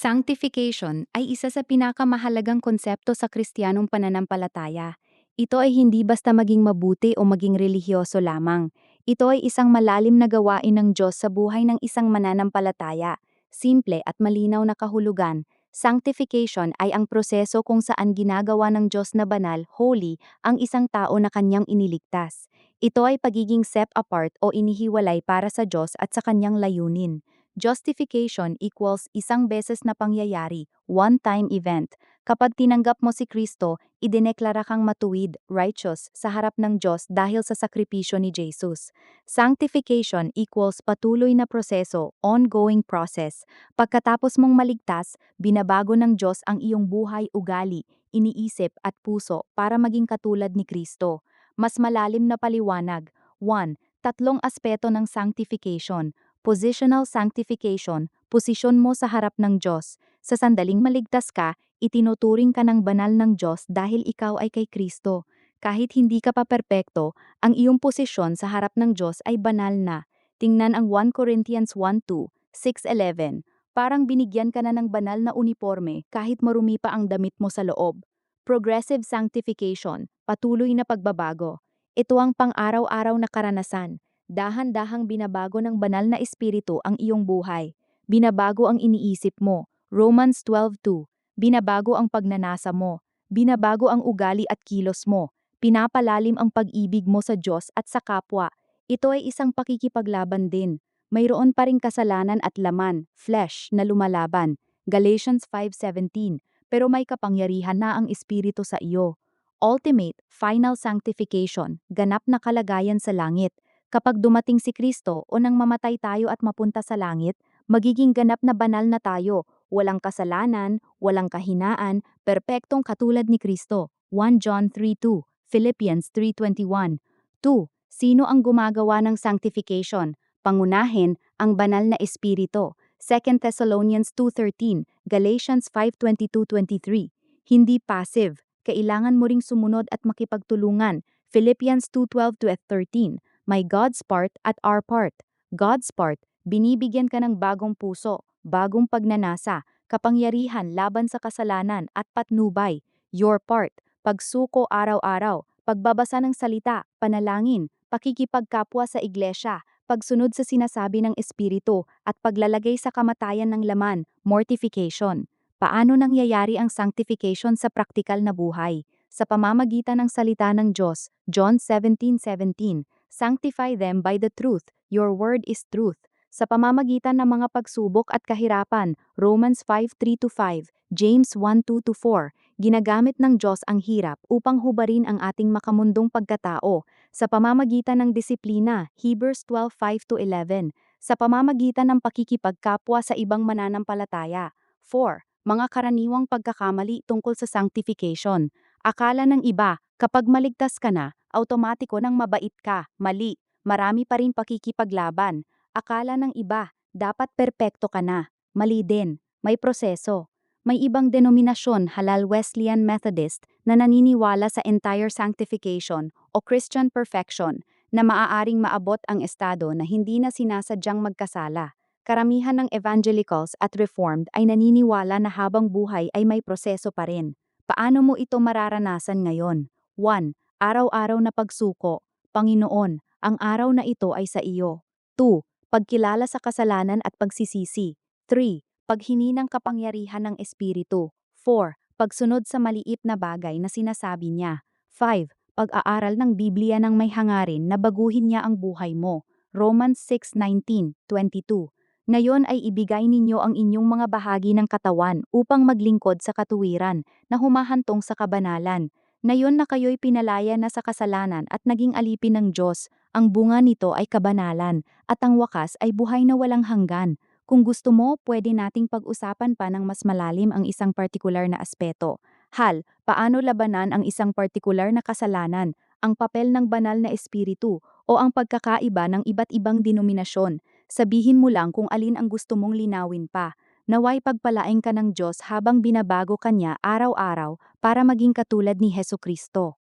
Sanctification ay isa sa pinakamahalagang konsepto sa Kristiyanong pananampalataya. Ito ay hindi basta maging mabuti o maging relihiyoso lamang. Ito ay isang malalim na gawain ng Diyos sa buhay ng isang mananampalataya. Simple at malinaw na kahulugan. Sanctification ay ang proseso kung saan ginagawa ng Diyos na banal, holy, ang isang tao na kanyang iniligtas. Ito ay pagiging set apart o inihiwalay para sa Diyos at sa kanyang layunin. Justification equals isang beses na pangyayari, one-time event. Kapag tinanggap mo si Kristo, idineklara kang matuwid, righteous, sa harap ng Diyos dahil sa sakripisyo ni Jesus. Sanctification equals patuloy na proseso, ongoing process. Pagkatapos mong maligtas, binabago ng Diyos ang iyong buhay, ugali, iniisip at puso para maging katulad ni Kristo. Mas malalim na paliwanag. 1. Tatlong aspeto ng sanctification. Positional sanctification, posisyon mo sa harap ng Diyos. Sa sandaling maligtas ka, itinuturing ka ng banal ng Diyos dahil ikaw ay kay Kristo. Kahit hindi ka pa perpekto, ang iyong posisyon sa harap ng Diyos ay banal na. Tingnan ang 1 Corinthians 1:2, 6:11. Parang binigyan ka na ng banal na uniforme kahit marumi pa ang damit mo sa loob. Progressive sanctification, patuloy na pagbabago. Ito ang pang-araw-araw na karanasan. Dahan-dahang binabago ng banal na espiritu ang iyong buhay. Binabago ang iniisip mo. Romans 12:2. Binabago ang pagnanasa mo. Binabago ang ugali at kilos mo. Pinapalalim ang pag-ibig mo sa Diyos at sa kapwa. Ito ay isang pakikipaglaban din. Mayroon pa ring kasalanan at laman, flesh, na lumalaban. Galatians 5:17. Pero may kapangyarihan na ang espiritu sa iyo. Ultimate, final sanctification, ganap na kalagayan sa langit. Kapag dumating si Kristo o nang mamatay tayo at mapunta sa langit, magiging ganap na banal na tayo, walang kasalanan, walang kahinaan, perpektong katulad ni Kristo. 1 John 3:2, Philippians 3:21. 2. Sino ang gumagawa ng sanctification? Pangunahin, ang banal na espiritu. 2 Thessalonians 2:13, Galatians 5:22-23. Hindi passive, kailangan mo ring sumunod at makipagtulungan. Philippians 2:12-13. May God's part at our part. God's part, binibigyan ka ng bagong puso, bagong pagnanasa, kapangyarihan laban sa kasalanan at patnubay. Your part, pagsuko araw-araw, pagbabasa ng salita, panalangin, pakikipagkapwa sa iglesia, pagsunod sa sinasabi ng Espiritu, at paglalagay sa kamatayan ng laman, mortification. Paano nangyayari ang sanctification sa praktikal na buhay? Sa pamamagitan ng salita ng Diyos, John 17:17. Sanctify them by the truth, your word is truth. Sa pamamagitan ng mga pagsubok at kahirapan, Romans 5:3-5, James 1:2-4, ginagamit ng Diyos ang hirap upang hubarin ang ating makamundong pagkatao. Sa pamamagitan ng disiplina, Hebrews 12:5-11, sa pamamagitan ng pakikipagkapwa sa ibang mananampalataya. 4. Mga karaniwang pagkakamali tungkol sa sanctification. Akala ng iba, kapag maligtas ka na, automatiko nang mabait ka, mali, marami pa rin pakikipaglaban. Akala ng iba, dapat perpekto ka na, mali din, may proseso. May ibang denominasyon, halal Wesleyan Methodist, na naniniwala sa entire sanctification o Christian perfection na maaaring maabot ang estado na hindi na sinasadyang magkasala. Karamihan ng evangelicals at reformed ay naniniwala na habang buhay ay may proseso pa rin. Paano mo ito mararanasan ngayon? 1. Araw-araw na pagsuko. Panginoon, ang araw na ito ay sa iyo. 2. Pagkilala sa kasalanan at pagsisisi. 3. Paghini ng kapangyarihan ng Espiritu. 4. Pagsunod sa maliit na bagay na sinasabi niya. 5. Pag-aaral ng Biblia ng may hangarin na baguhin niya ang buhay mo. Romans 6:19-22. Ngayon ay ibigay ninyo ang inyong mga bahagi ng katawan upang maglingkod sa katuwiran na humahantong sa kabanalan. Ngayon na kayo'y pinalaya na sa kasalanan at naging alipin ng Diyos, ang bunga nito ay kabanalan, at ang wakas ay buhay na walang hanggan. Kung gusto mo, pwede nating pag-usapan pa ng mas malalim ang isang partikular na aspeto. Hal, paano labanan ang isang partikular na kasalanan, ang papel ng banal na espiritu, o ang pagkakaiba ng iba't ibang denominasyon? Sabihin mo lang kung alin ang gusto mong linawin pa. Naway pagpalain ka ng Diyos habang binabago ka niya araw-araw para maging katulad ni Hesukristo.